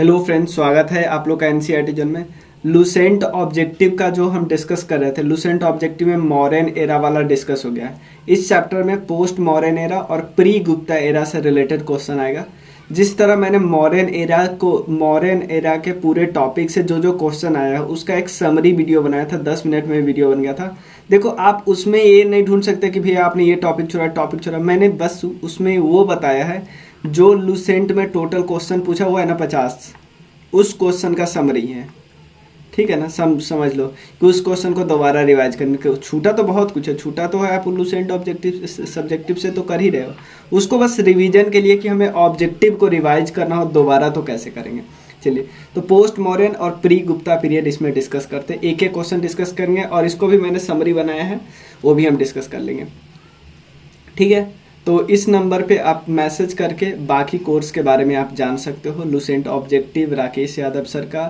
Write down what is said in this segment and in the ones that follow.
Hello friends, स्वागत है आप लोग का एनसीईआरटी जन में। लुसेंट ऑब्जेक्टिव का जो हम डिस्कस कर रहे थे, लुसेंट ऑब्जेक्टिव में मॉडर्न एरा वाला डिस्कस हो गया है। इस चैप्टर में पोस्ट मॉडर्न एरा और प्री गुप्ता एरा से रिलेटेड क्वेश्चन आएगा। जिस तरह मैंने मॉडर्न एरा के पूरे टॉपिक से जो जो क्वेश्चन आया है उसका एक समरी वीडियो बनाया था, 10 मिनट में वीडियो बन गया था। देखो, आप उसमें ये नहीं ढूंढ सकते कि भैया आपने ये टॉपिक छोड़ा। मैंने बस उसमें वो बताया है जो लुसेंट में टोटल क्वेश्चन पूछा हुआ है ना 50, उस क्वेश्चन का समरी है। ठीक है ना, समझ लो कि उस क्वेश्चन को दोबारा रिवाइज करने के छूटा तो बहुत कुछ है, छूटा तो है। आप लुसेंट ऑब्जेक्टिव सब्जेक्टिव से तो कर ही रहे हो, उसको बस रिवीजन के लिए कि हमें ऑब्जेक्टिव को रिवाइज करना हो दोबारा तो कैसे करेंगे। चलिए, तो पोस्ट मॉडर्न और प्री गुप्ता पीरियड इसमें डिस्कस करते हैं। एक एक क्वेश्चन डिस्कस करेंगे और इसको भी मैंने समरी बनाया है, वो भी हम डिस्कस कर लेंगे। ठीक है, तो इस नंबर पे आप मैसेज करके बाकी कोर्स के बारे में आप जान सकते हो। Lucent objective, Rakesh Yadav sir का,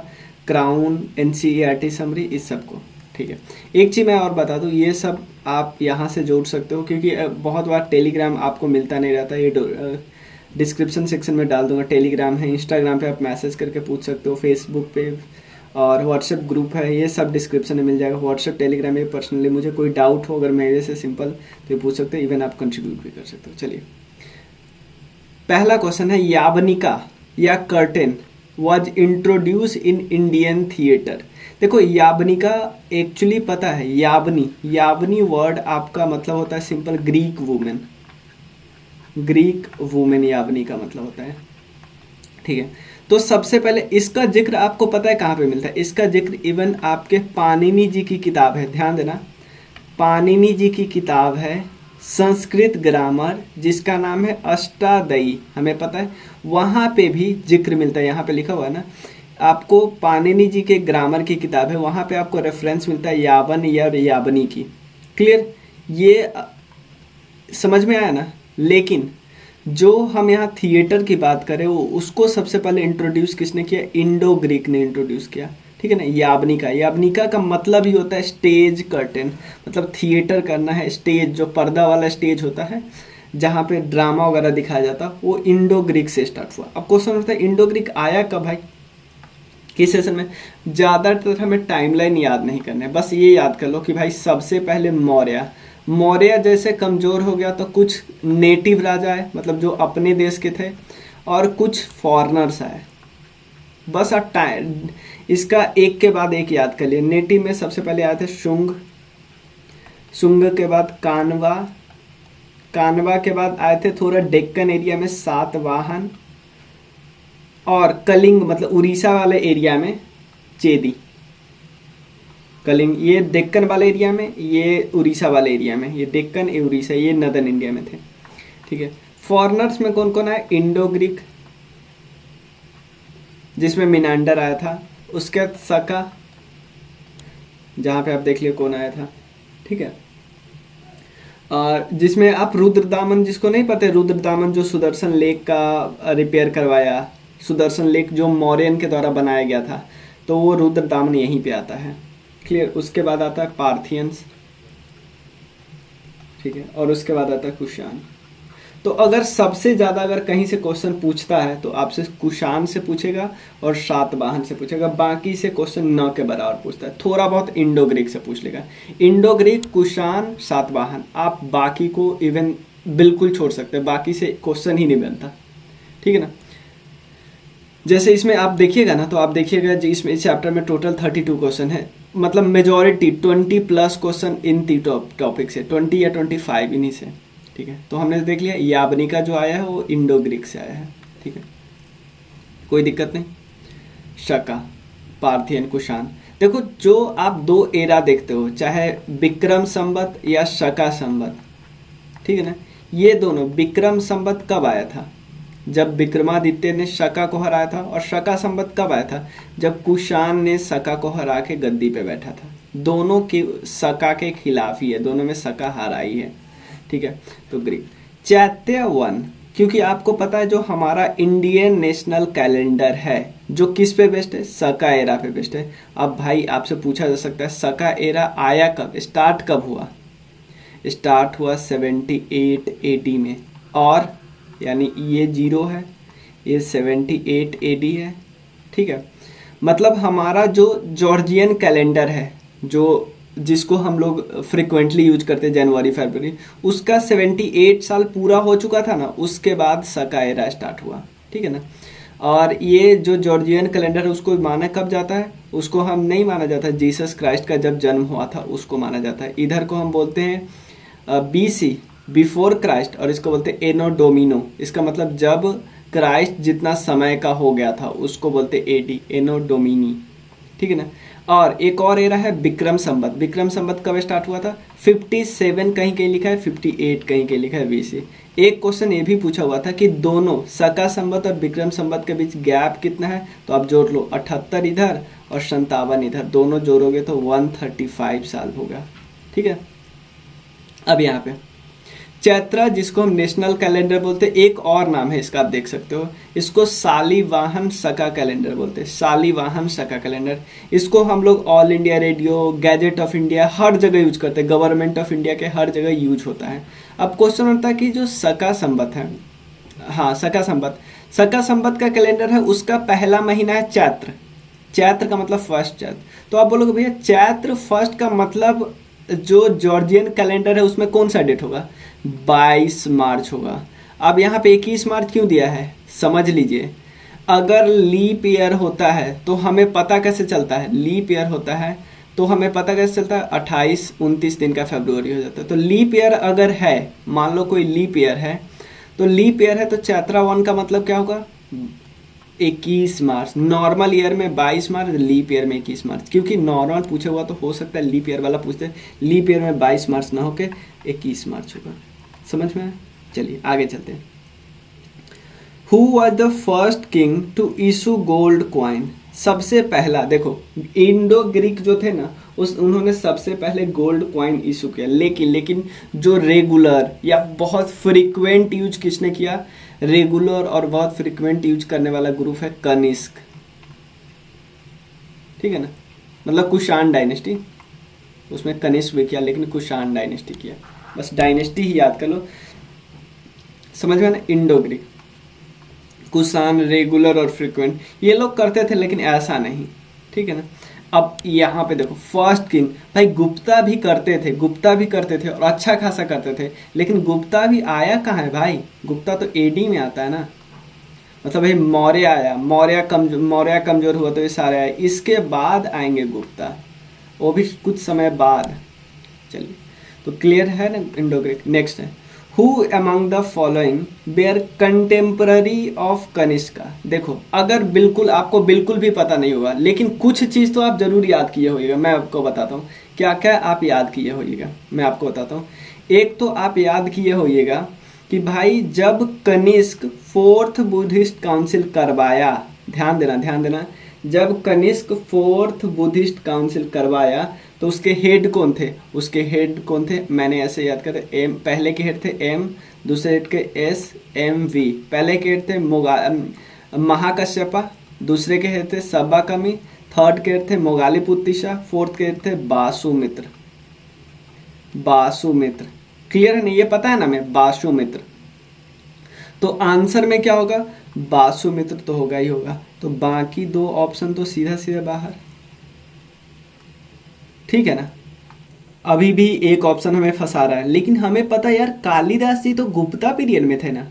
क्राउन, एनसीईआरटी समरी, इस सब को। ठीक है, एक चीज़ मैं और बता दूं, ये सब आप यहाँ से जोड़ सकते हो क्योंकि बहुत बार टेलीग्राम आपको मिलता नहीं रहता। ये डिस्क्रिप्शन सेक्शन में डाल दूंगा, टेलीग्राम है, इंस्टाग्राम पे आप मैसेज करके पूछ सकते हो, फेसबुक पे और व्हाट्सएप ग्रुप है, ये सब डिस्क्रिप्शन में मिल जाएगा। व्हाट्सएप, टेलीग्राम में पर्सनली मुझे कोई डाउट हो अगर मेरे से सिंपल तो ये पूछ सकते हो, इवन आप कंट्रीब्यूट भी कर सकते हो। चलिए, पहला क्वेश्चन है, याबनिका या curtain was introduce in Indian theatre. देखो, याबनिका एक्चुअली पता है, याबनी वर्ड आपका मतलब होता है सिंपल ग्रीक वुमेन याबनी का मतलब होता है। ठीक है, तो सबसे पहले इसका जिक्र आपको पता है कहाँ पे मिलता है? इसका जिक्र इवन आपके पाणिनि जी की किताब है, ध्यान देना, पाणिनि जी की किताब है संस्कृत ग्रामर, जिसका नाम है अष्टादयी, हमें पता है, वहाँ पे भी जिक्र मिलता है। यहाँ पे लिखा हुआ है ना, आपको पाणिनि जी के ग्रामर की किताब है, वहाँ पे आपको रेफरेंस मिलता है यावन या याबनी की। क्लियर, ये समझ में आया ना? लेकिन जो हम यहाँ थिएटर की बात करें, वो उसको सबसे पहले इंट्रोड्यूस किसने किया? इंडो ग्रीक ने इंट्रोड्यूस किया। ठीक है ना, याबनिका का मतलब ही होता है स्टेज कर्टेन, मतलब थिएटर करना है, स्टेज जो पर्दा वाला स्टेज होता है जहाँ पे ड्रामा वगैरह दिखाया जाता, वो इंडो ग्रीक से स्टार्ट हुआ। अब क्वेश्चन उठता है, इंडो ग्रीक आया कब भाई, किस सेशन में? ज़्यादातर हमें टाइमलाइन याद नहीं करना है, बस ये याद कर लो कि भाई सबसे पहले मौर्य जैसे कमज़ोर हो गया तो कुछ नेटिव राजा आए, मतलब जो अपने देश के थे, और कुछ फॉरेनर्स आए। बस आप टाइम इसका एक के बाद एक याद कर लिए। नेटिव में सबसे पहले आए थे शुंग के बाद कानवा के बाद आए थे थोड़ा डेक्कन एरिया में सातवाहन, और कलिंग मतलब उड़ीसा वाले एरिया में चेदी। कलिंग ये डेक्कन वाले एरिया में, ये उड़ीसा वाले एरिया में, ये डेक्कन, ये उड़ीसा, ये नदर्न इंडिया में थे। ठीक है, फॉरेनर्स में कौन कौन आया? इंडो ग्रीक, जिसमें मिनांडर आया था, उसके बाद सका, जहाँ पे आप देख लियो कौन आया था। ठीक है, और जिसमें आप रुद्रदामन, जिसको नहीं पता, रुद्रदामन जो सुदर्शन लेक का रिपेयर करवाया, सुदर्शन लेक जो मौर्यन के द्वारा बनाया गया था, तो वो रुद्रदामन यहीं पे आता है। क्लियर, उसके बाद आता है पार्थियंस। ठीक है, और उसके बाद आता है कुषाण। तो अगर सबसे ज़्यादा अगर कहीं से क्वेश्चन पूछता है तो आपसे कुषाण से पूछेगा और सातवाहन से पूछेगा, बाकी से क्वेश्चन न के बराबर पूछता है। थोड़ा बहुत इंडो ग्रीक से पूछ लेगा, इंडो ग्रीक, कुषाण, सातवाहन, आप बाकी को इवन बिल्कुल छोड़ सकते हैं, बाकी से क्वेश्चन ही नहीं बनता। ठीक है ना, जैसे इसमें आप देखिएगा ना, तो आप देखिएगा इसमें इस चैप्टर में टोटल 32 क्वेश्चन है, मतलब मेजॉरिटी 20+ क्वेश्चन इन टॉपिक से, 20 या 25 इन्हीं से। ठीक है, तो हमने देख लिया याबनिका जो आया है वो इंडो ग्रीक से आया है। ठीक है, कोई दिक्कत नहीं। शका, पार्थियन, कुषाण। देखो, जो आप दो एरा देखते हो, चाहे विक्रम संवत या शका संवत, ठीक है ना, ये दोनों, विक्रम संवत कब आया था? जब विक्रमादित्य ने शका को हराया था। और शका संवत कब आया था? जब कुषाण ने शका को हरा के गद्दी पे बैठा था। दोनों की शका के खिलाफ ही है, दोनों में शका हारा ही है। ठीक है, तो ग्रीक। चैत्य 1, क्योंकि आपको पता है जो हमारा इंडियन नेशनल कैलेंडर है जो किस पे बेस्ड है? शका एरा पे बेस्ड है। अब भाई आपसे पूछा जा सकता है शका एरा आया कब, स्टार्ट कब हुआ? स्टार्ट हुआ 78 AD में, और यानी ये 0 है, ये 78 AD है, ठीक है, मतलब हमारा जो जॉर्जियन कैलेंडर है, जो जिसको हम लोग फ्रिक्वेंटली यूज करते हैं जनवरी फरवरी, उसका 78 साल पूरा हो चुका था ना, उसके बाद सका एरा स्टार्ट हुआ। ठीक है ना। और ये जो जॉर्जियन कैलेंडर है उसको माना कब जाता है, उसको हम नहीं माना जाता जीसस क्राइस्ट का जब जन्म हुआ था उसको माना जाता है। इधर को हम बोलते हैं बीसी, बिफोर क्राइस्ट, और इसको बोलते हैं एनो डोमिनो। इसका मतलब जब क्राइस्ट जितना समय का हो गया था उसको बोलते हैं एडी, एनो डोमिनी। ठीक है ना। और एक और एरा है विक्रम संवत। विक्रम संवत कब स्टार्ट हुआ था? 57 कहीं कहीं लिखा है, 58 कहीं कहीं लिखा है बीसी। एक क्वेश्चन ये भी पूछा हुआ था कि दोनों सका संवत और विक्रम संवत के बीच गैप कितना है, तो आप जोड़ लो 78 इधर और 57 इधर, दोनों जोड़ोगे तो 135 साल होगा। ठीक है। अब यहाँ पे चैत्रा, जिसको हम नेशनल कैलेंडर बोलते हैं, एक और नाम है इसका, आप देख सकते हो, इसको शालिवाहन सका कैलेंडर बोलते हैं, शालिवाहन सका कैलेंडर। इसको हम लोग All India Radio, Gazette of India, हर जगह यूज करते हैं, गवर्नमेंट ऑफ इंडिया के हर जगह यूज होता है। अब क्वेश्चन उठता है कि जो सका संवत है, हाँ सका संवत, सका संवत का कैलेंडर है, उसका पहला महीना है चैत्र। चैत्र का मतलब फर्स्ट चैत्र। तो आप बोलोगे भैया चैत्र फर्स्ट का मतलब जो जॉर्जियन कैलेंडर है उसमें कौन सा डेट होगा? 22 मार्च होगा। अब यहाँ पे 21 मार्च क्यों दिया है, समझ लीजिए। अगर लीप ईयर होता है तो हमें पता कैसे चलता है, लीप ईयर होता है तो हमें पता कैसे चलता है, 28-29 दिन का फरवरी हो जाता है। तो लीप ईयर अगर है, मान लो कोई लीप ईयर है, तो लीप ईयर है तो चैत्रा 1 का मतलब क्या होगा, 21 मार्च। नॉर्मल ईयर में 22 मार्च, लीप ईयर में 21 मार्च। क्योंकि नॉर्मल पूछा हुआ तो हो सकता है लीप ईयर वाला पूछते हैं, लीप ईयर में 22 मार्च ना होके 21 मार्च होगा। समझ में आया? चलिए आगे चलते हैं। Who was the first king to issue gold coin? सबसे पहला, देखो इंडो ग्रीक जो थे ना, उस उन्होंने सबसे पहले गोल्ड क्वाइन इशू किया। लेकिन जो रेगुलर या बहुत फ्रीक्वेंट यूज किसने किया, रेगुलर और बहुत फ्रीक्वेंट यूज करने वाला ग्रुप है कनिष्क। ठीक है ना, मतलब कुषाण डायनेस्टी, उसमें कनिष्क भी किया लेकिन कुषाण डायनेस्टी किया। बस डायनेस्टी ही याद कर लो, समझ में ना। इंडो ग्रीक, कुषाण, रेगुलर और फ्रीक्वेंट ये लोग करते थे, लेकिन ऐसा नहीं। ठीक है ना। अब यहाँ पे देखो फर्स्ट किंग, भाई गुप्ता भी करते थे, गुप्ता भी करते थे और अच्छा खासा करते थे, लेकिन गुप्ता भी आया कहाँ है भाई, गुप्ता तो एडी में आता है ना। मतलब भाई मौर्य आया, मौर्य कमजोर हुआ तो ये सारे आए, इसके बाद आएंगे गुप्ता, वो भी कुछ समय बाद। चलिए, तो क्लियर है ना इंडो ग्रीक। नेक्स्ट है, who among the following were contemporary of Kanishka? देखो अगर बिल्कुल आपको बिल्कुल भी पता नहीं होगा, लेकिन कुछ चीज़ तो आप जरूर याद किए होइएगा। मैं आपको बताता हूँ क्या क्या आप याद किए होइएगा, मैं आपको बताता हूँ। एक तो आप याद किए होइएगा कि भाई जब कनिष्क 4th बुद्धिस्ट काउंसिल करवाया, ध्यान देना, जब कनिष्क 4th बुद्धिस्ट काउंसिल करवाया तो उसके हेड कौन थे, उसके हेड कौन थे, मैंने ऐसे याद कर, एम, पहले के हेड थे एम, दूसरे हेड के एस एम वी। पहले के हेड थे महाकश्यपा, दूसरे के हेड थे सब्बा कमी, थर्ड के हेड थे मोगालीपुत्तिशा, फोर्थ के हेड थे बासुमित्र। बासुमित्र क्लियर है नहीं, ये पता है ना मैं, बासुमित्र। तो आंसर में क्या होगा, बासुमित्र तो होगा ही होगा। तो बाकी दो ऑप्शन तो सीधा सीधा बाहर। ठीक है ना। अभी भी एक ऑप्शन हमें फंसा रहा है, लेकिन हमें पता है यार कालिदास जी तो गुप्ता पीरियड में थे ना।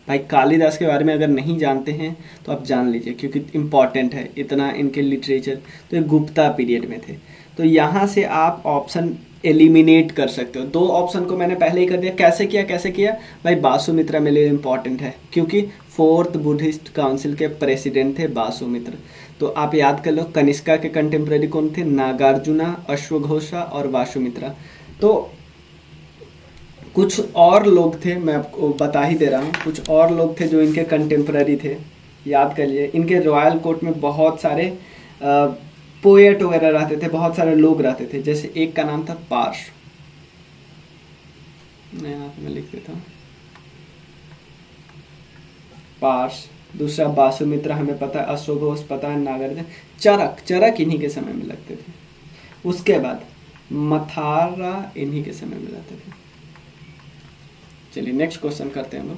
भाई कालिदास के बारे में अगर नहीं जानते हैं तो आप जान लीजिए, क्योंकि इम्पॉर्टेंट है इतना इनके लिटरेचर। तो ये गुप्ता पीरियड में थे। तो यहाँ से आप ऑप्शन एलिमिनेट कर सकते हो। दो ऑप्शन को मैंने पहले ही कर दिया। कैसे किया भाई, बासुमित्रा मेरे लिए इम्पॉर्टेंट है, क्योंकि 4th बुद्धिस्ट काउंसिल के प्रेसिडेंट थे बासुमित्र। तो आप याद कर लो, कनिष्का के कंटेम्प्रेरी कौन थे, नागार्जुना, अश्वघोषा और वासुमित्रा। तो कुछ और लोग थे, मैं आपको बता ही दे रहा हूँ, कुछ और लोग थे जो इनके कंटेम्प्रेरी थे, याद कर लिए। इनके रॉयल कोर्ट में बहुत सारे पोएट वगैरह रहते थे, बहुत सारे लोग रहते थे। जैसे एक का नाम था पार्श, यहाँ पे मैं लिख देता हूँ पार्श। दूसरा बासुमित्रा हमें पता है, अश्वघोष पता है, नागार्जुन, चरक इन्हीं के समय में लगते थे। उसके बाद मथारा इन्हीं के समय में रहते थे। चलिए नेक्स्ट क्वेश्चन करते हैं हम लोग।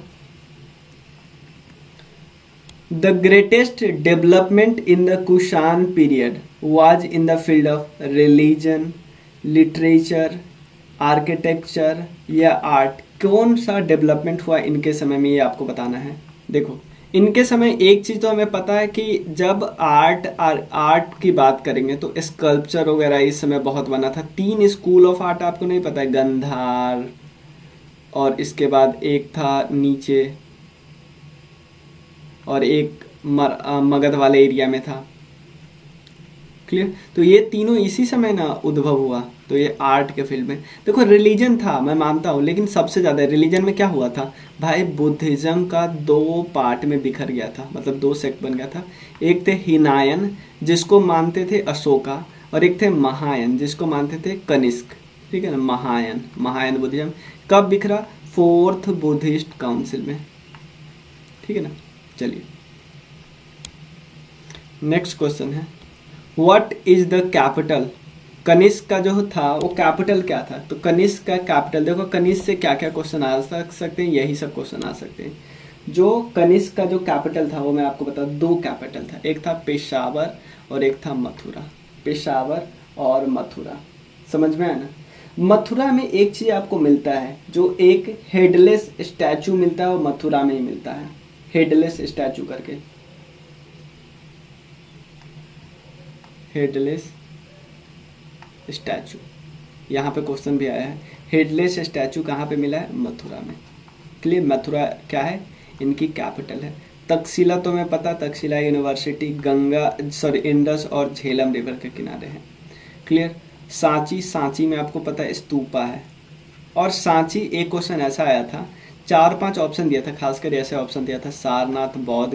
The greatest development in the Kushan period was in the field of religion, literature, architecture या आर्ट। कौन सा डेवलपमेंट हुआ इनके समय में, ये आपको बताना है। देखो इनके समय एक चीज़ तो हमें पता है कि जब आर्ट की बात करेंगे तो स्कल्पचर वगैरह इस समय बहुत बना था। 3 स्कूल ऑफ आर्ट आपको नहीं पता है, गंधार, और इसके बाद एक था नीचे, और एक मगध वाले एरिया में था। क्लियर। तो ये तीनों इसी समय ना उद्भव हुआ। तो ये आर्ट के फील्ड में। देखो रिलीजन था, मैं मानता हूँ, लेकिन सबसे ज़्यादा रिलीजन में क्या हुआ था भाई, बुद्धिज़्म का 2 पार्ट में बिखर गया था, मतलब 2 सेक्ट बन गया था। एक थे हिनायन जिसको मानते थे अशोका, और एक थे महायान जिसको मानते थे कनिष्क। ठीक है ना, महायान बुद्धिज़्म कब बिखरा, 4th बुद्धिस्ट काउंसिल में। ठीक है ना। चलिए नेक्स्ट क्वेश्चन है, what is the capital. Kanishka का जो था वो कैपिटल क्या था, तो कनिष्क का कैपिटल, देखो कनिष्क से क्या क्या क्वेश्चन आ सकते हैं, यही सब क्वेश्चन आ सकते हैं। जो कनिष्क का जो कैपिटल था वो मैं आपको बता, 2 कैपिटल था, एक था पेशावर और एक था मथुरा। पेशावर और मथुरा, समझ में आया ना। मथुरा में एक चीज़ आपको मिलता है, जो एक हेडलेस स्टैचू मिलता है, वो मथुरा में ही मिलता है, हेडलेस स्टैचू करके, हेडलेस स्टैचू। यहाँ पे क्वेश्चन भी आया है, हेडलेस स्टैचू कहाँ पे मिला है, मथुरा में। क्लियर। मथुरा क्या है, इनकी कैपिटल है। तक्षशिला तो मैं पता, तक्षशिला यूनिवर्सिटी इंडस और झेलम रिवर के किनारे है। क्लियर। सांची में आपको पता है स्तूपा है। और सांची, एक क्वेश्चन ऐसा आया था, 4-5 ऑप्शन दिया था, खासकर ऐसे ऑप्शन दिया था, सारनाथ, बोध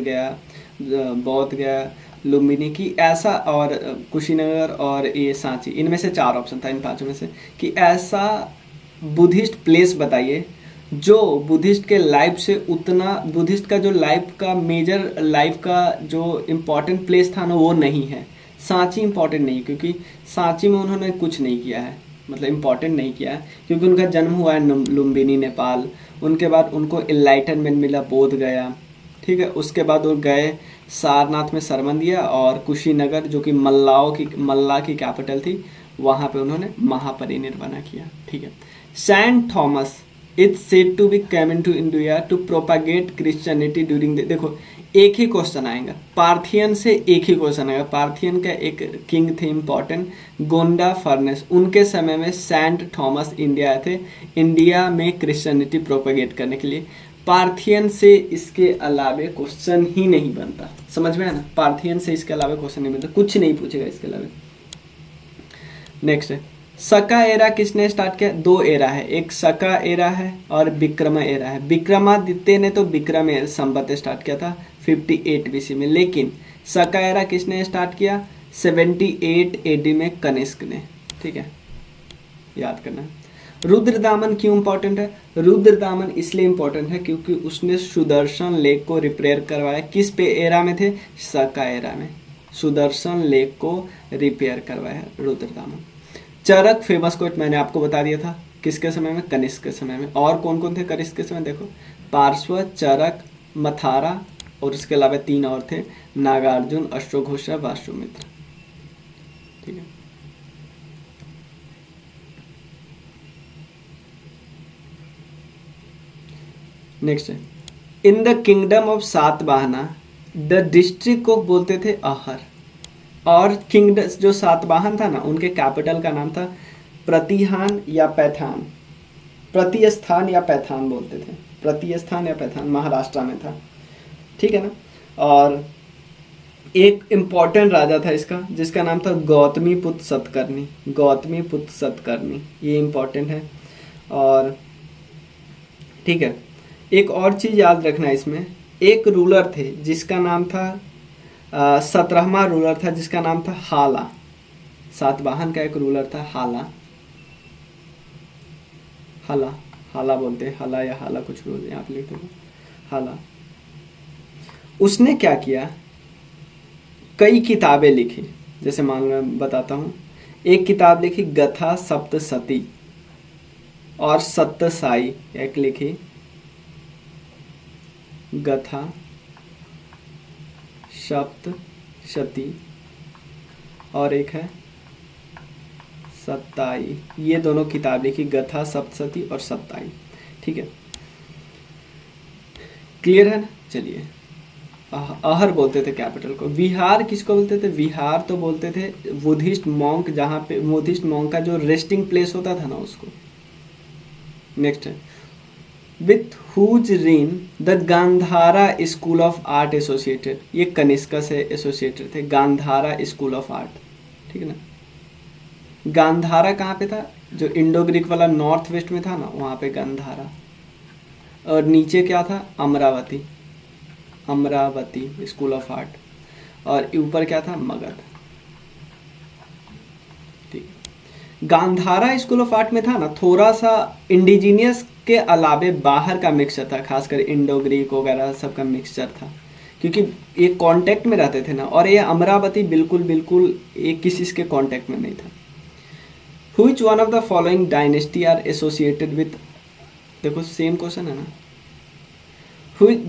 गया, लुम्बिनी की, ऐसा, और कुशीनगर और ये सांची, इनमें से 4 ऑप्शन था इन 5 में से, कि ऐसा बुद्धिस्ट प्लेस बताइए जो बुद्धिस्ट के लाइफ से उतना, बुद्धिस्ट का जो लाइफ का मेजर, लाइफ का जो इम्पोर्टेंट प्लेस था ना वो नहीं है। सांची इम्पोर्टेंट नहीं, क्योंकि सांची में उन्होंने कुछ नहीं किया है, मतलब इम्पोर्टेंट नहीं किया है, क्योंकि उनका जन्म हुआ है लुम्बिनी नेपाल। उनके बाद उनको इनलाइटनमेंट मिला बोध गया। ठीक है। उसके बाद वो गए सारनाथ में शर्मन दिया, और कुशीनगर जो कि मल्ला की कैपिटल थी, वहाँ पे उन्होंने महापरिनिर्वाण किया। ठीक है। Saint Thomas is said to be came into India to propagate Christianity during the, देखो एक ही क्वेश्चन आएगा पार्थियन से, एक ही क्वेश्चन आएगा। पार्थियन का एक किंग थे इंपॉर्टेंट, गोंडा फर्नेस, उनके समय में सेंट थॉमस इंडिया आए थे, इंडिया में क्रिश्चियनिटी प्रोपागेट करने के लिए। पार्थियन से इसके अलावे क्वेश्चन ही नहीं बनता, समझ में है ना। पार्थियन से इसके अलावा क्वेश्चन नहीं बनता, कुछ नहीं पूछेगा इसके अलावा। नेक्स्ट है, शका एरा किसने स्टार्ट किया, 2 एरा है, एक शका एरा है और विक्रम एरा है। विक्रमादित्य ने तो विक्रम संवत स्टार्ट किया था 58 BC में, लेकिन शका एरा किसने स्टार्ट किया, 78 AD में कनिष्क ने। ठीक है, याद करना। रुद्रदामन क्यों इंपॉर्टेंट है, रुद्रदामन इसलिए इंपॉर्टेंट है क्योंकि उसने सुदर्शन लेक को रिपेयर करवाया। किस पे एरा में थे, शका एरा में सुदर्शन लेक को रिपेयर करवाया है रुद्रदामन। चरक फेमस कोट मैंने आपको बता दिया था, किसके समय में, कनिष्क के समय में। और कौन कौन थे कनिष्क के समय, देखो पार्श्व, चरक, मथारा, और इसके अलावा 3 और थे, नागार्जुन, अश्वघोष, वासुमित्र। ठीक है। नेक्स्ट है, in the kingdom of Satavahana the district को बोलते थे अहर, और किंगडम जो सातवाहन था ना उनके कैपिटल का नाम था प्रतिहान या पैठान, प्रतिस्थान या पैठान बोलते थे, प्रतिस्थान या पैठान, महाराष्ट्र में था। ठीक है ना। और एक इम्पॉर्टेंट राजा था इसका जिसका नाम था गौतमीपुत्र सतकर्णी, गौतमीपुत्र सतकर्णी, ये इम्पॉर्टेंट है। और ठीक है, एक और चीज़ याद रखना इसमें, एक रूलर थे जिसका नाम था 17वां रूलर था जिसका नाम था हाला। सातवाहन का एक रूलर था हाला, हाला बोलते हैं, हाला या हाला कुछ बोलते हैं, आप लिखते हो हाला। उसने क्या किया, कई किताबें लिखी, जैसे मान लो बताता हूँ, एक किताब लिखी गथा सप्तशती और सत्तसाई, एक लिखी गथा सप्तशती और एक है सत्ताई। ये दोनों किताब लिखी, गथा सप्तशती और सत्ताई। ठीक है, क्लियर है ना। चलिए, अहर बोलते थे कैपिटल को। विहार किसको बोलते थे? विहार तो बोलते थे बुद्धिस्ट मॉन्क, जहाँ पे बुद्धिस्ट मॉन्क का जो रेस्टिंग प्लेस होता था ना, उसको। नेक्स्ट है, with whose reign the Gandhara school of art associated. ये कनिष्का से एसोसिएटेड थे, गांधारा स्कूल ऑफ आर्ट। ठीक है ना। गांधारा कहाँ पे था? जो इंडो ग्रीक वाला नॉर्थ वेस्ट में था ना, वहाँ पे गांधारा। और नीचे क्या था? Amravati, Amravati school of art. और ऊपर क्या था? मगध। ठीक। गांधारा स्कूल ऑफ आर्ट में था ना, थोड़ा सा इंडिजीनियस के अलावे बाहर का मिक्सचर था, खासकर इंडो ग्रीक वगैरह सबका मिक्सचर था, क्योंकि ये कांटेक्ट में रहते थे ना। और ये अमरावती बिल्कुल बिल्कुल एक किसी के कांटेक्ट में नहीं था। Which one of the following dynasty are associated with, देखो सेम क्वेश्चन है ना।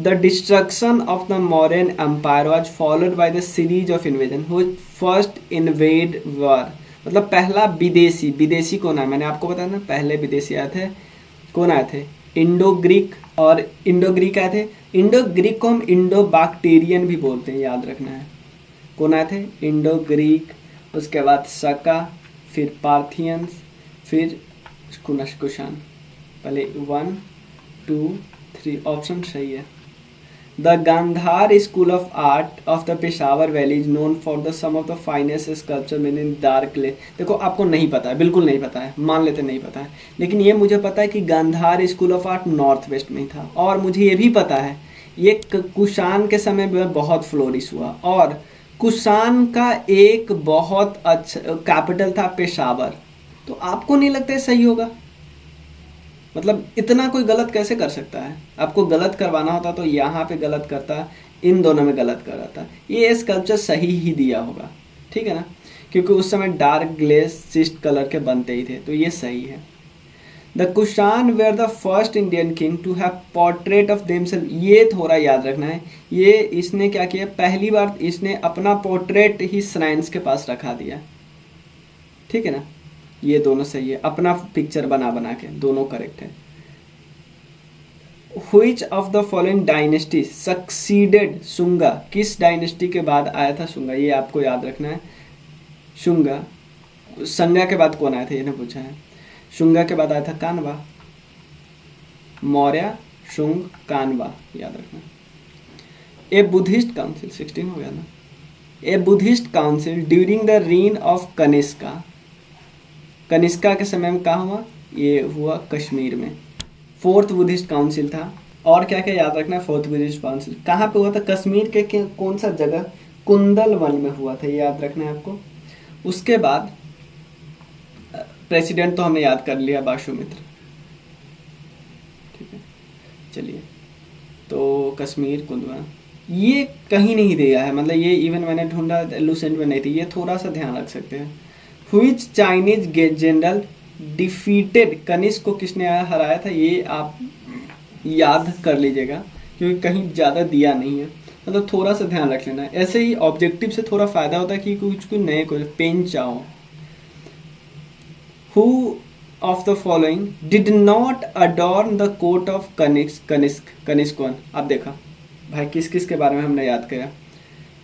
The destruction of the Mauryan Empire was followed by the series of invasion. Who first invade war, मतलब पहला विदेशी, विदेशी कौन है? मैंने आपको बताया ना, पहले विदेशी आए थे। कौन आए थे? Indo Greek. और इंडो ग्रीक आए थे। इंडो ग्रीक को हम इंडो बैक्टीरियन भी बोलते हैं, याद रखना है। कौन आए थे? इंडो ग्रीक, उसके बाद शका, फिर पार्थियंस, फिर कुशान। पहले 1 2 3 ऑप्शन सही है। The Gandhara school of art of the Peshawar valley is known for the some of the finest sculpture made in dark clay. देखो आपको नहीं पता है, बिल्कुल नहीं पता है, मान लेते नहीं पता है, लेकिन ये मुझे पता है कि Gandhara school of art north west में था। और मुझे ये भी पता है ये कुशान के समय में बहुत फ्लोरिश हुआ। और कुशान का एक बहुत अच्छा कैपिटल था पेशावर। तो आपको नहीं लगता है सही होगा? मतलब इतना कोई गलत कैसे कर सकता है? आपको गलत करवाना होता तो यहाँ पे गलत करता, इन दोनों में गलत कर रहा था। ये स्कल्पचर सही ही दिया होगा, ठीक है ना, क्योंकि उस समय डार्क ग्लेसिस्ट कलर के बनते ही थे, तो ये सही है। The Kushan were the first Indian king to have portrait of themself. ये थोड़ा याद रखना है, ये इसने क्या किया, पहली बार इसने अपना पोर्ट्रेट ही श्राइन्स के पास रखा दिया, ठीक है ना। ये दोनों सही है, अपना पिक्चर बना बना के, दोनों करेक्ट है। Which of the following dynasty succeeded Shunga? किस डायनेस्टी के बाद आया था शुंगा? ये आपको याद रखना है। शुंगा, संगा के बाद कौन आया था, ये पूछा है। शुंगा के बाद आया था कानवा, मौर्य, शुंग, कानवा, याद रखना। ए बुद्धिस्ट काउंसिल, 16 हो गया ना। A Buddhist council during the reign of Kanishka, Kanishka के समय में कहाँ हुआ? ये हुआ कश्मीर में। फोर्थ बुद्धिस्ट काउंसिल था। और क्या क्या याद रखना है? फोर्थ बुद्धिस्ट काउंसिल कहाँ पे हुआ था? कश्मीर के कौन सा जगह? कुंदलवन में हुआ था, ये याद रखना है आपको। उसके बाद प्रेसिडेंट तो हमने याद कर लिया, वासुमित्र, ठीक है। चलिए, तो कश्मीर, कुंदलवन, ये कहीं नहीं दिया है, मतलब ये इवन मैंने ढूंढा लूसेंट में नहीं थी, ये थोड़ा सा ध्यान रख सकते हैं। Which Chinese general defeated, Kanishka को किसने हराया था? ये आप याद कर लीजिएगा, क्योंकि कहीं ज़्यादा दिया नहीं है, मतलब थोड़ा सा ध्यान रख लेना। ऐसे ही ऑब्जेक्टिव से थोड़ा फायदा होता है कि कुछ नए को पेन चाहो। Who of the following did not adorn the court of Kanishka one? अब देखा भाई, किस किस के बारे में हमने याद किया।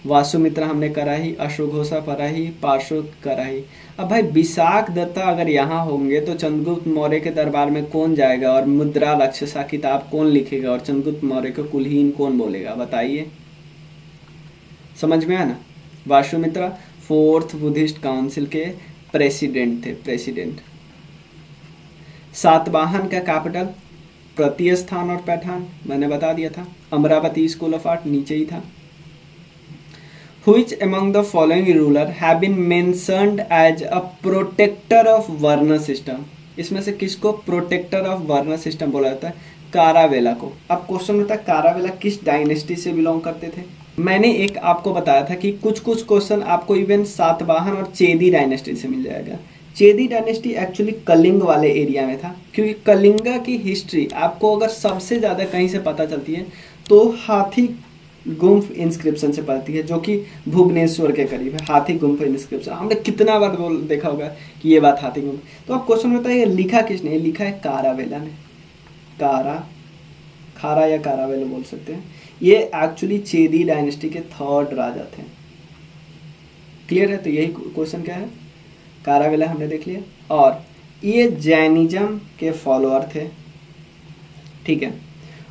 वासुमित्रा हमने करा ही, अश्वघोषा पढ़ा ही, पार्श्व करा ही। अब भाई विशाख दत्ता अगर यहाँ होंगे तो चंद्रगुप्त मौर्य के दरबार में कौन जाएगा, और मुद्रा राक्षसा किताब कौन लिखेगा, और चंद्रगुप्त मौर्य को कुलहीन कौन बोलेगा? बताइए, समझ में आया ना। वासुमित्रा फोर्थ बुद्धिस्ट काउंसिल के प्रेसिडेंट थे, प्रेसिडेंट। सातवाहन का कैपिटल प्रतिस्थान और पैठान मैंने बता दिया था। अमरावती स्कूल ऑफ आर्ट नीचे ही था। Which among the following ruler have been mentioned as a protector of Varna system? इसमें से किसको प्रोटेक्टर ऑफ वर्ना सिस्टम बोला जाता है? कारावेला को। अब क्वेश्चन होता है कारावेला किस डायनेस्टी से बिलोंग करते थे? मैंने एक आपको बताया था कि कुछ कुछ क्वेश्चन आपको इवन सातवाहन और चेदी डायनेस्टी से मिल जाएगा। चेदी डायनेस्टी एक्चुअली कलिंग वाले एरिया में था, क्योंकि कलिंगा की हिस्ट्री आपको अगर सबसे ज़्यादा कहीं से पता चलती है तो हाथी गुम्फ इंस्क्रिप्शन से पड़ती है, जो कि भुवनेश्वर के करीब है। हाथी गुम्फ इंस्क्रिप्शन हमने कितना बार देखा होगा कि ये बात हाथी गुम्फ। तो अब क्वेश्चन होता है ये लिखा किसने, ये लिखा है कारावेला ने। खारा या कारावेला बोल सकते हैं। ये एक्चुअली चेदी डायनेस्टी के 3rd राजा थे। क्लियर है? तो यही क्वेश्चन क्या है, कारावेला हमने देख लिया। और ये जैनिज्म के फॉलोअर थे, ठीक है,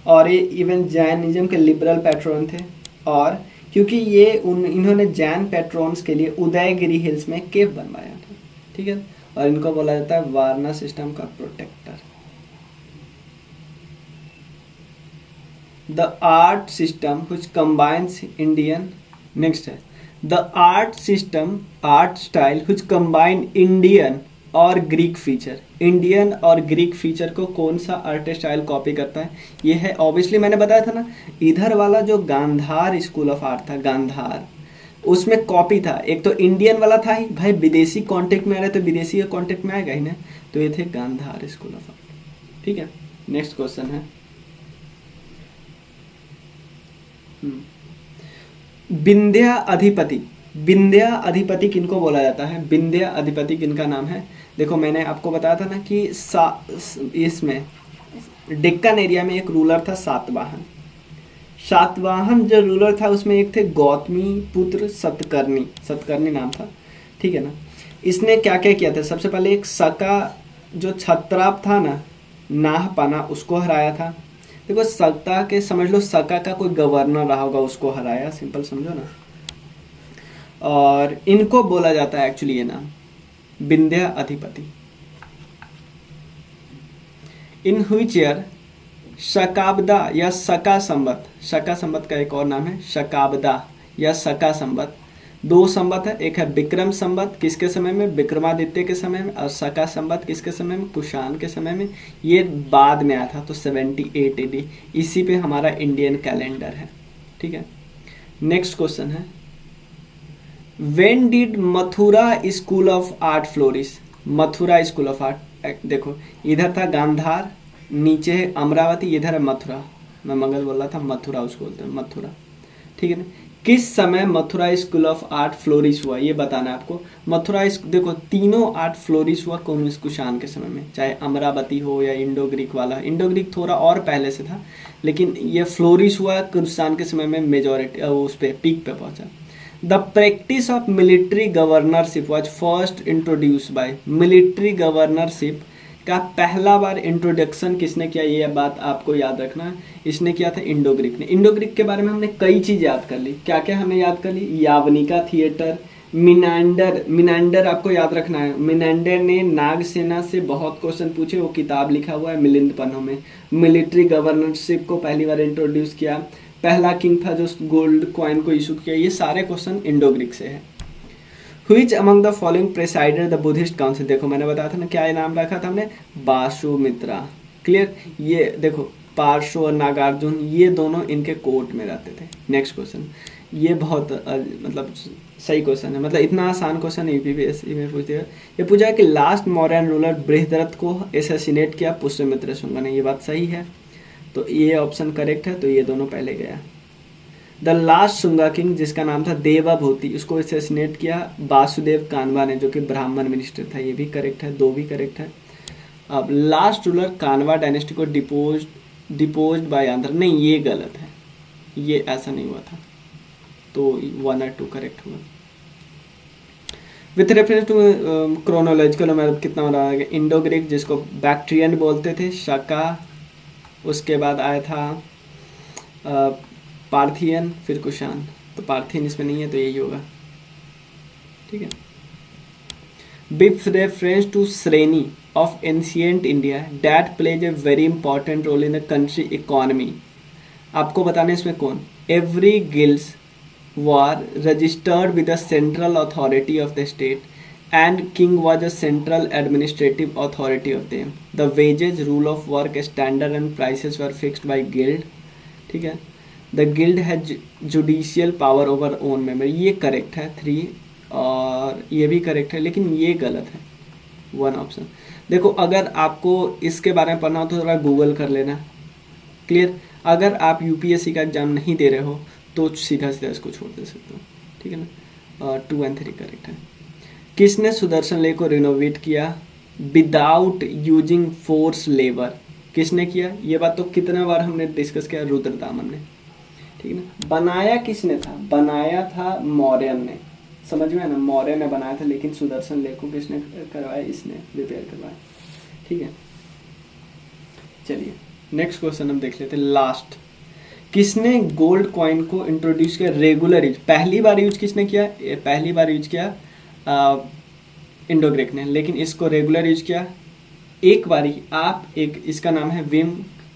और ये इवन जैनिज्म के लिबरल पैट्रन थे। और क्योंकि ये इन्होंने जैन पैट्रॉन्स के लिए उदयगिरी हिल्स में केव बनवाया था, ठीक है, और इनको बोला जाता है वारना सिस्टम का protector. The art system which combines Indian, next है the art style which combine Indian और ग्रीक फीचर। इंडियन और ग्रीक फीचर को कौन सा आर्ट स्टाइल कॉपी करता है, ये है ऑब्वियसली मैंने बताया था ना, इधर वाला जो गांधार स्कूल ऑफ आर्ट था, गांधार, उसमें कॉपी था। एक तो इंडियन वाला था ही, भाई विदेशी कांटेक्ट में आ रहे तो विदेशी के कांटेक्ट में आएगा ही ना, तो ये थे गांधार स्कूल ऑफ आर्ट, ठीक है। नेक्स्ट क्वेश्चन है विंध्या अधिपति। विंध्या अधिपति किनको बोला जाता है, विंध्या अधिपति किनका नाम है। देखो मैंने आपको बताया था ना कि इसमें डेक्कन एरिया में एक रूलर था सातवाहन। सातवाहन जो रूलर था उसमें एक थे गौतमी पुत्र सतकर्णी नाम था, ठीक है ना। इसने क्या क्या किया था, सबसे पहले एक सका जो छत्राप था ना, नाहपाना, उसको हराया था। देखो सत्ता के समझ लो, सका का कोई गवर्नर रहा होगा, उसको हराया, सिंपल समझो ना। और इनको बोला जाता है एक्चुअली ये नाम विंध्या अधिपति। इन व्हिच ईयर शकाब्दा या सका संवत का एक और नाम है शकाब्दा या सका संवत। 2 संवत है, एक है विक्रम संवत किसके समय में, विक्रमादित्य के समय में, और सका संवत किसके समय में, कुषाण के समय में। ये बाद में आया था, तो 78 AD, इसी पे हमारा इंडियन कैलेंडर है, ठीक है। नेक्स्ट क्वेश्चन है when did Mathura school of art flourish. Mathura school of art, देखो इधर था गांधार, नीचे है अमरावती, इधर है मथुरा, मैं मंगल बोल रहा था, मथुरा उसको बोलते हैं, मथुरा, ठीक है ना। किस समय Mathura school of art flourish हुआ, ये बताना है आपको। मथुरा देखो तीनों आर्ट फ्लोरिश हुआ कौन, कुषाण के समय में, चाहे अमरावती हो या इंडो ग्रीक वाला। इंडो ग्रीक थोड़ा और पहले से था, लेकिन ये फ्लोरिश हुआ कुषाण के समय में, मेजोरिटी उस पर पीक पे पहुंचा। The practice of military governorship was first introduce by. Military governorship का पहला बार इंट्रोडक्शन किसने किया, ये बात आपको याद रखना है। इसने किया था इंडो ग्रीक ने। इंडो ग्रीक के बारे में हमने कई चीज याद कर ली, क्या क्या हमने याद कर ली, यावनिका थिएटर, मिनांडर आपको याद रखना है। मिनांडर ने नागसेना से बहुत क्वेश्चन पूछे, वो किताब लिखा हुआ है मिलिंद पन्नों में। मिलिट्री गवर्नरशिप को पहली बार इंट्रोड्यूस किया, पहला किंग था जो गोल्ड कॉइन को इशू किया। ये सारे क्वेश्चन इंडो ग्रीक से है। Which among the following presided the Buddhist Council। देखो मैंने बताया था ना क्या नाम रखा था हमने, बासुमित्रा। क्लियर, ये देखो पार्श्व और नागार्जुन, ये दोनों इनके कोर्ट में रहते थे। नेक्स्ट क्वेश्चन, ये बहुत मतलब सही क्वेश्चन है, मतलब इतना आसान क्वेश्चन यूपीपीएससी में पूछ दिया। ये पूछा है कि लास्ट मौर्यन रूलर बृहद्रथ को एसेसिनेट किया पुष्यमित्र शुंग ने। ये बात सही है, तो ये ऑप्शन करेक्ट है, तो ये दोनों पहले गया। द लास्ट शुंगा किंग जिसका नाम था देवाभूति, उसको असेसिनेट किया वासुदेव कानवा ने, जो कि ब्राह्मण मिनिस्टर था। ये भी करेक्ट है, 2 भी करेक्ट है। अब लास्ट रूलर कानवा डायनेस्टी को डिपोज्ड बाय आंध्र, नहीं ये गलत है, ये ऐसा नहीं हुआ था, तो 1 और 2 करेक्ट हुआ। विथ रेफरेंस टू क्रोनोलॉजिकल मतलब कितना हो रहा है, इंडो ग्रीक जिसको बैक्ट्रियन बोलते थे, शका, उसके बाद आया था पार्थियन, फिर कुषाण। तो पार्थियन इसमें नहीं है, तो यही होगा, ठीक है। With reference to shreni of ancient India that plays a very important role in the country economy. आपको बताने इसमें कौन, every guilds were registered with the central authority of the state and king was a central administrative authority of them. The wages, rule of work, standard and prices were fixed by guild, ठीक है। The guild has judicial power over own member, ये correct है 3, और ये भी correct है, लेकिन ये गलत है 1 ऑप्शन। देखो अगर आपको इसके बारे में पढ़ना हो तो थोड़ा गूगल कर लेना, क्लियर। अगर आप यूपीएससी का एग्जाम नहीं दे रहे हो तो सीधा सीधा इसको छोड़ दे सकते हो, ठीक है ना। 2 और 3 करेक्ट है। किसने सुदर्शन लेक को रिनोवेट किया विदाउट यूजिंग फोर्स लेबर? किसने किया? ये बात तो कितना बार हमने डिस्कस किया, रुद्रदामन ने, ठीक है ना। बनाया किसने था? बनाया था मौर्यन ने, समझ में है ना, मौर्य ने बनाया था, लेकिन सुदर्शन लेक को किसने करवाया? इसने रिपेयर करवाया, ठीक है। चलिए नेक्स्ट क्वेश्चन हम देख लेते हैं, लास्ट। किसने गोल्ड कॉइन को इंट्रोड्यूस किया रेगुलर यूज? पहली बार यूज किसने किया? पहली बार यूज किया इंडो ग्रीक ने, लेकिन इसको रेगुलर यूज किया एक बारी एक इसका नाम है विम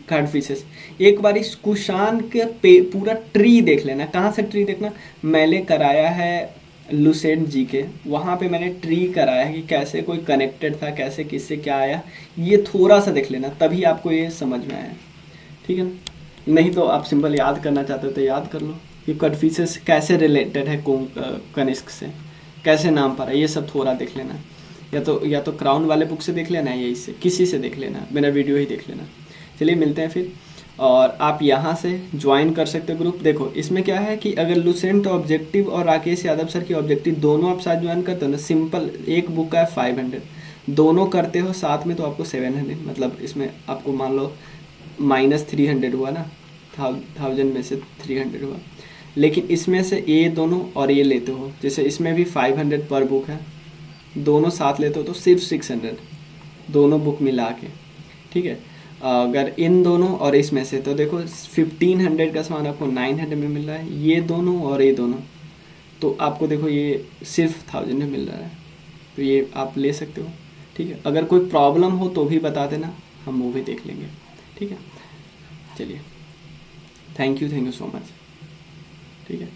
कार्डफिशेस। एक बार इस कुशान के पूरा ट्री देख लेना। कहाँ से ट्री देखना? मैंने कराया है लुसेंट जी के, वहाँ पे मैंने ट्री कराया है कि कैसे कोई कनेक्टेड था, कैसे किससे क्या आया, ये थोड़ा सा देख लेना, तभी आपको ये समझ में आया, ठीक है ना। नहीं तो आप सिंपल याद करना चाहते हो तो याद कर लो कि कार्डफिशेस कैसे रिलेटेड है कनिष्क से, कैसे नाम पड़ा, ये सब थोड़ा देख लेना। या तो क्राउन वाले बुक से देख लेना है, या इससे किसी से देख लेना, मेरा वीडियो ही देख लेना। चलिए मिलते हैं फिर, और आप यहाँ से ज्वाइन कर सकते हो ग्रुप। देखो इसमें क्या है कि अगर लुसेंट ऑब्जेक्टिव और राकेश यादव सर की ऑब्जेक्टिव दोनों आप साथ ज्वाइन करते हो ना, सिंपल एक बुक का है 500, दोनों करते हो साथ में तो आपको 700, मतलब इसमें आपको मान लो -300 हुआ ना, 1000 में से 300 हुआ। लेकिन इसमें से ये दोनों और ये लेते हो, जैसे इसमें भी 500 पर बुक है, दोनों साथ लेते हो तो सिर्फ 600, दोनों बुक मिला के, ठीक है। अगर इन दोनों और इसमें से तो देखो 1500 का सामान आपको 900 में मिल रहा है, ये दोनों और ये दोनों तो आपको देखो ये सिर्फ 1000 में मिल रहा है, तो ये आप ले सकते हो, ठीक है। अगर कोई प्रॉब्लम हो तो भी बता देना, हम वो भी देख लेंगे, ठीक है। चलिए थैंक यू सो मच, ठीक है।